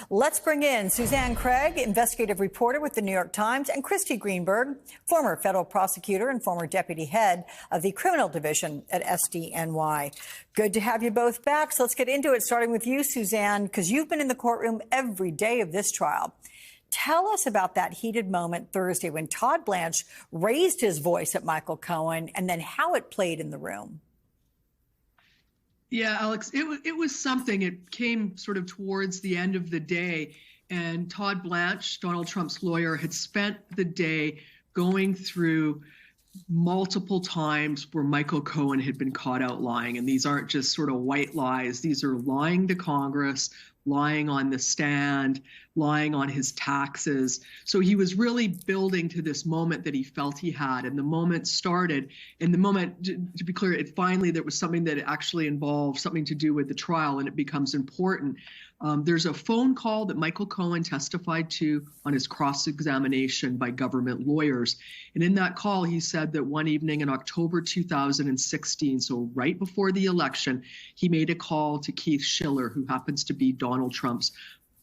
Let's bring in Suzanne Craig, investigative reporter with the New York Times, and Christy Greenberg, former federal prosecutor and former deputy head of the criminal division at SDNY. Good to have you both back. So let's get into it, starting with you, Suzanne, because you've been in the courtroom every day of this trial. Tell us about that heated moment Thursday when Todd Blanche raised his voice at Michael Cohen, and then how it played in the room. Yeah, Alex, it was something. It came sort of towards the end of the day, and Todd Blanche, Donald Trump's lawyer, had spent the day going through multiple times where Michael Cohen had been caught out lying. And these aren't just sort of white lies. These are lying to Congress, lying on the stand, lying on his taxes. So he was really building to this moment that he felt he had. And the moment started, and the moment, to be clear, there was something that actually involved something to do with the trial, and it becomes important. There's a phone call that Michael Cohen testified to on his cross-examination by government lawyers. And in that call, he said that one evening in October 2016, so right before the election, he made a call to Keith Schiller, who happens to be Donald Trump's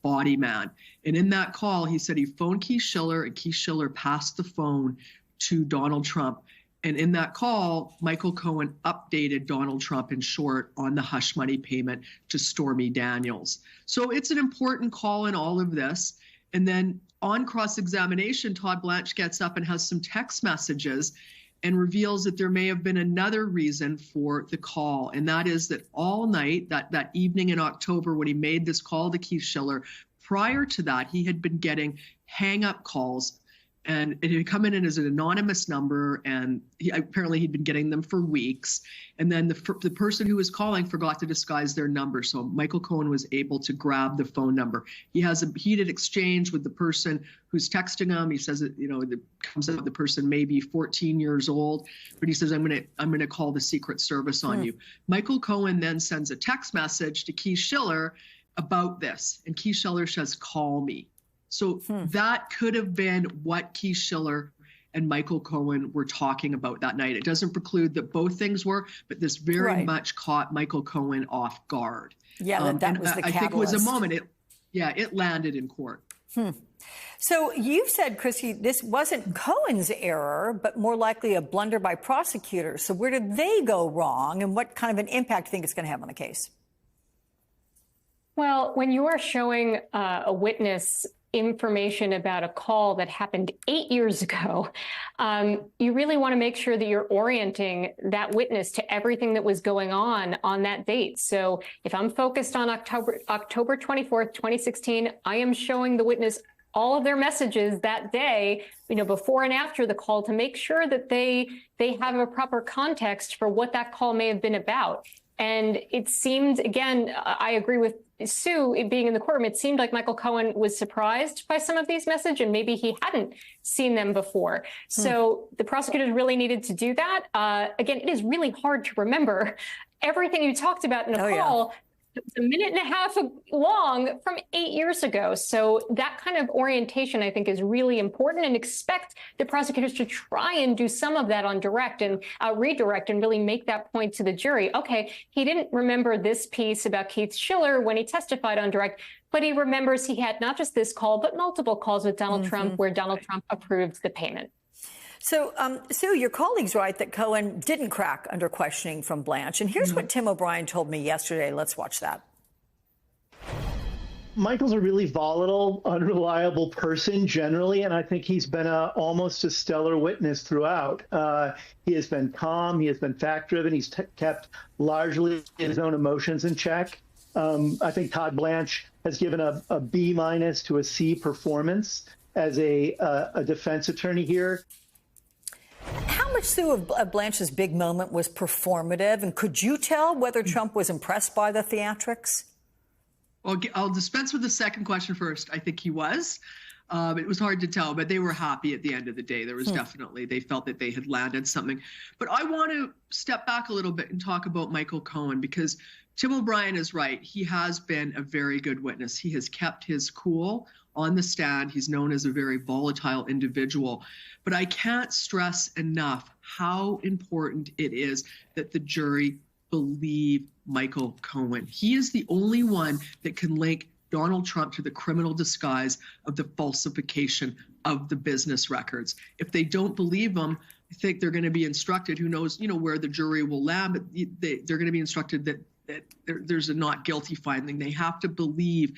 body man. And in that call, he said he phoned Keith Schiller, and Keith Schiller passed the phone to Donald Trump. And in that call, Michael Cohen updated Donald Trump in short on the hush money payment to Stormy Daniels. So it's an important call in all of this. And then on cross-examination, Todd Blanche gets up and has some text messages and reveals that there may have been another reason for the call. And that is that all night, that evening in October when he made this call to Keith Schiller, prior to that, he had been getting hang-up calls. And it had come in as an anonymous number, and apparently he'd been getting them for weeks. And then the person who was calling forgot to disguise their number, so Michael Cohen was able to grab the phone number. He has a heated exchange with the person who's texting him. He says that, it comes out the person may be 14 years old, but he says, I'm gonna call the Secret Service on you. Michael Cohen then sends a text message to Keith Schiller about this, and Keith Schiller says, "Call me." So that could have been what Keith Schiller and Michael Cohen were talking about that night. It doesn't preclude that both things were, but this very much caught Michael Cohen off guard. Yeah, that was the catalyst. I think it was a moment. It landed in court. So you said, Christy, this wasn't Cohen's error, but more likely a blunder by prosecutors. So where did they go wrong, and what kind of an impact do you think it's going to have on the case? Well, when you are showing a witness information about a call that happened 8 years ago, you really want to make sure that you're orienting that witness to everything that was going on that date. So if I'm focused on October 24th, 2016, I am showing the witness all of their messages that day, before and after the call, to make sure that they have a proper context for what that call may have been about. And it seemed, again, I agree with Sue, being in the courtroom, it seemed like Michael Cohen was surprised by some of these messages, and maybe he hadn't seen them before. So the prosecutors really needed to do that. Again, it is really hard to remember everything you talked about in a call. It's a minute and a half long from 8 years ago. So that kind of orientation, I think, is really important, and expect the prosecutors to try and do some of that on direct and redirect and really make that point to the jury. Okay, he didn't remember this piece about Keith Schiller when he testified on direct, but he remembers he had not just this call, but multiple calls with Donald Trump where Donald Trump approved the payment. So, Sue, your colleagues write that Cohen didn't crack under questioning from Blanche. And here's what Tim O'Brien told me yesterday. Let's watch that. Michael's a really volatile, unreliable person generally, and I think he's been almost a stellar witness throughout. He has been calm. He has been fact-driven. He's kept largely his own emotions in check. I think Todd Blanche has given a B- to a C performance as a defense attorney here. How much, Sue, of Blanche's big moment was performative? And could you tell whether Trump was impressed by the theatrics? Well, I'll dispense with the second question first. I think he was. It was hard to tell, but they were happy at the end of the day. There was definitely, they felt that they had landed something. But I want to step back a little bit and talk about Michael Cohen, because Tim O'Brien is right. He has been a very good witness. He has kept his cool on the stand. He's known as a very volatile individual. But I can't stress enough how important it is that the jury believe Michael Cohen. He is the only one that can link Donald Trump to the criminal disguise of the falsification of the business records. If they don't believe him, I think they're going to be instructed, who knows, where the jury will land, but they're going to be instructed that there's a not guilty finding. They have to believe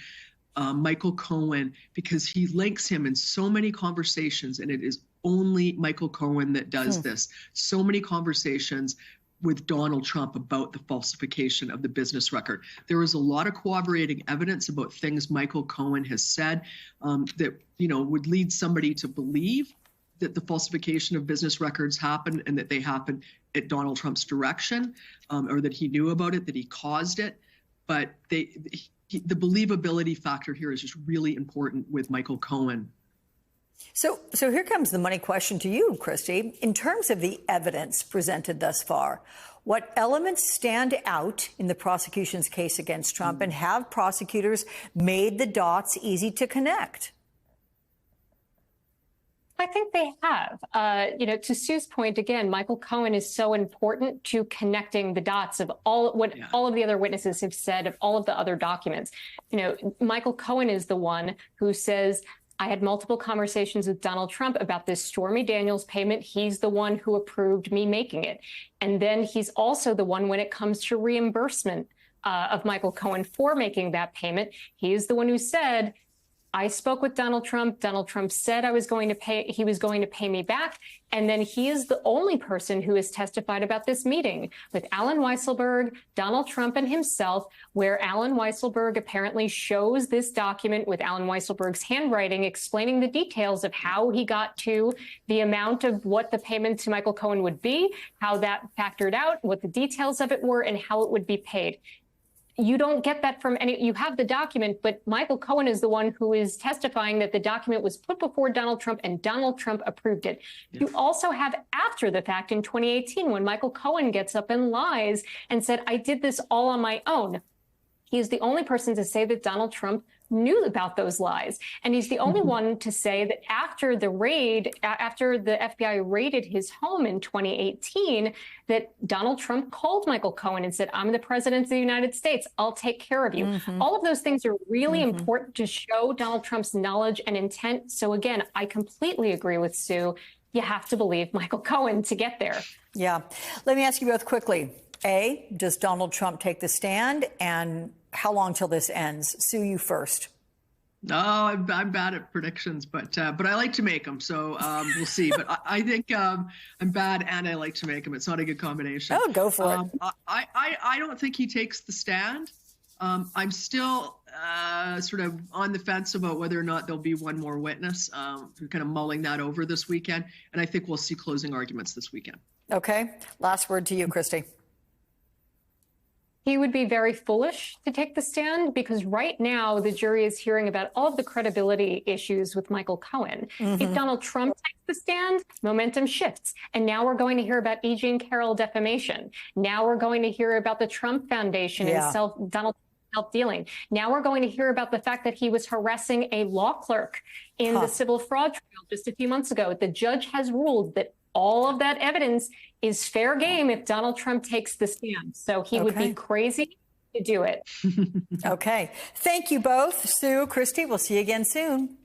Michael Cohen, because he links him in so many conversations, and it is only Michael Cohen that does this. So many conversations with Donald Trump about the falsification of the business record. There is a lot of corroborating evidence about things Michael Cohen has said that, would lead somebody to believe that the falsification of business records happened and that they happened at Donald Trump's direction, or that he knew about it, that he caused it. But the believability factor here is just really important with Michael Cohen. So here comes the money question to you, Christy. In terms of the evidence presented thus far, what elements stand out in the prosecution's case against Trump, and have prosecutors made the dots easy to connect? I think they have. To Sue's point, again, Michael Cohen is so important to connecting the dots of all of the other witnesses have said, of all of the other documents. Michael Cohen is the one who says, I had multiple conversations with Donald Trump about this Stormy Daniels payment. He's the one who approved me making it. And then he's also the one when it comes to reimbursement of Michael Cohen for making that payment. He is the one who said, I spoke with Donald Trump. Donald Trump said he was going to pay me back. And then he is the only person who has testified about this meeting with Allen Weisselberg, Donald Trump, and himself, where Allen Weisselberg apparently shows this document with Allen Weisselberg's handwriting explaining the details of how he got to the amount of what the payment to Michael Cohen would be, how that factored out, what the details of it were, and how it would be paid. You don't get that from you have the document, but Michael Cohen is the one who is testifying that the document was put before Donald Trump and Donald Trump approved it. Yeah. You also have after the fact in 2018, when Michael Cohen gets up and lies and said, I did this all on my own. He is the only person to say that Donald Trump knew about those lies. And he's the only one to say that after the FBI raided his home in 2018, that Donald Trump called Michael Cohen and said, I'm the president of the United States. I'll take care of you. All of those things are really important to show Donald Trump's knowledge and intent. So again, I completely agree with Sue. You have to believe Michael Cohen to get there. Yeah. Let me ask you both quickly. A, does Donald Trump take the stand? And how long till this ends? Sue, you first. No, I'm bad at predictions, but I like to make them. So we'll see. But I think I'm bad and I like to make them. It's not a good combination. Oh, go for it. I don't think he takes the stand. I'm still sort of on the fence about whether or not there'll be one more witness. We're kind of mulling that over this weekend. And I think we'll see closing arguments this weekend. Okay. Last word to you, Christy. He would be very foolish to take the stand because right now the jury is hearing about all of the credibility issues with Michael Cohen. If Donald Trump takes the stand, momentum shifts. And now we're going to hear about E. Jean Carroll defamation. Now we're going to hear about the Trump Foundation and Donald self-dealing. Now we're going to hear about the fact that he was harassing a law clerk in the civil fraud trial just a few months ago. The judge has ruled that all of that evidence is fair game if Donald Trump takes the stand. So he would be crazy to do it. Okay. Thank you both. Sue, Christy, we'll see you again soon.